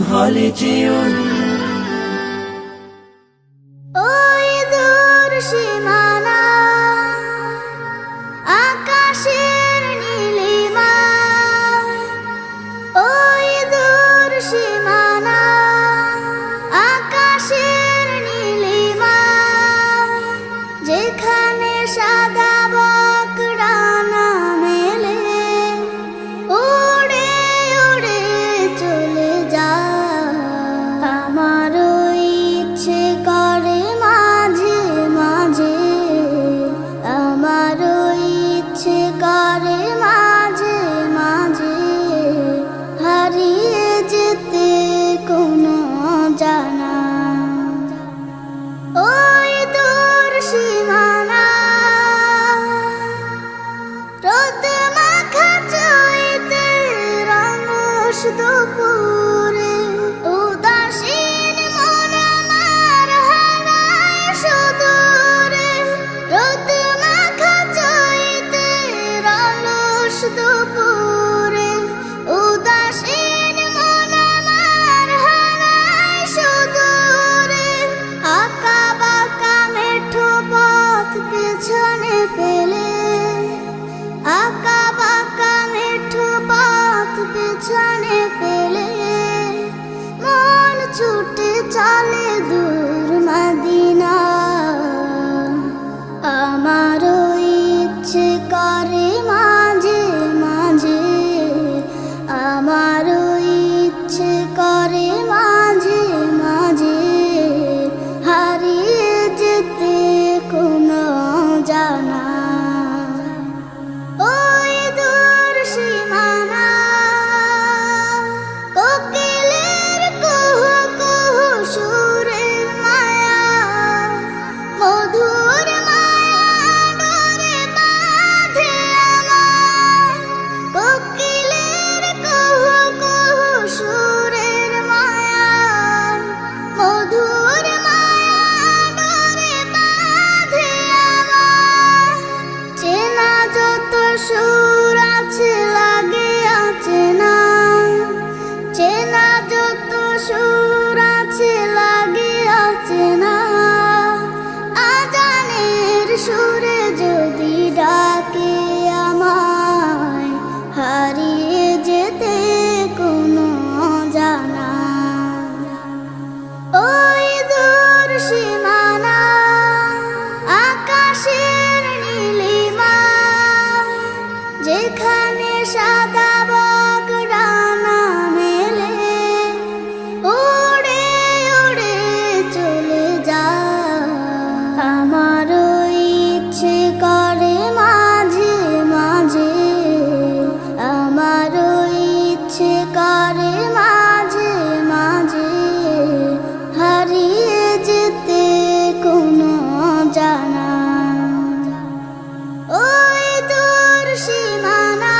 خالدون ওই দূর সীমানা আকাশের নীলিমা, ওই দূর সীমানা আকাশের নীলিমা, যেখানে সাদা বক ডানা মেলে উড়ে উড়ে চলে যায়। আমারও ইচ্ছে করে মাঝে মাঝে, আমারও ইচ্ছে করে মাঝে মাঝে হারিয়ে যেতে কোনো জানা। ওই দূর সীমানা রোদ মাখা চৈতের রঙস দুপুরে, উদাসীন মন আমার হারায় সুদূরে। রোদ মাখা চৈতের রঙস দুপুরে, উদাসীন মন আমার হারায় সুদূরে। আঁকা বাঁকা মেঠো পথ পেছনে ফেলে, আঁকা বাঁকা মেঠো পথ পেছনে ফেলে মন ছুটে চলে দূর মদিনা। আমারও ইচ্ছে করে মাঝে মাঝে, আমারও ইচ্ছে করে মাঝে মাঝে হারিয়ে যেতে কোনো জানা। ওই দূর সীমানা কোকিলের কুহু কুহু সুরের মায়া, মধুর মায়া ডোরে বাঁধে আমায়। কোকিলের কুহু কুহু সুরের মায়া, মধুর মায়া ডোরে বাঁধে আমায়। চেনা যত সুর আছে লাগে অচেনা, চেনা যত সুর আছে লাগে অচেনা। আজানের সুরে যদি ডাকে আমায় হারিয়ে যেতে কোনো জানা। ওই দূর সীমানা আকাশের নীলিমা, যেখানে সাদা বক ডানা মেলে উড়ে উড়ে চলে যায়। আমারও ইচ্ছে করে মাঝে মাঝে, আমারও ইচ্ছে করে মাঝে মাঝে হারিয়ে যেতে কোনো জানা। ওই দূর সীমানা।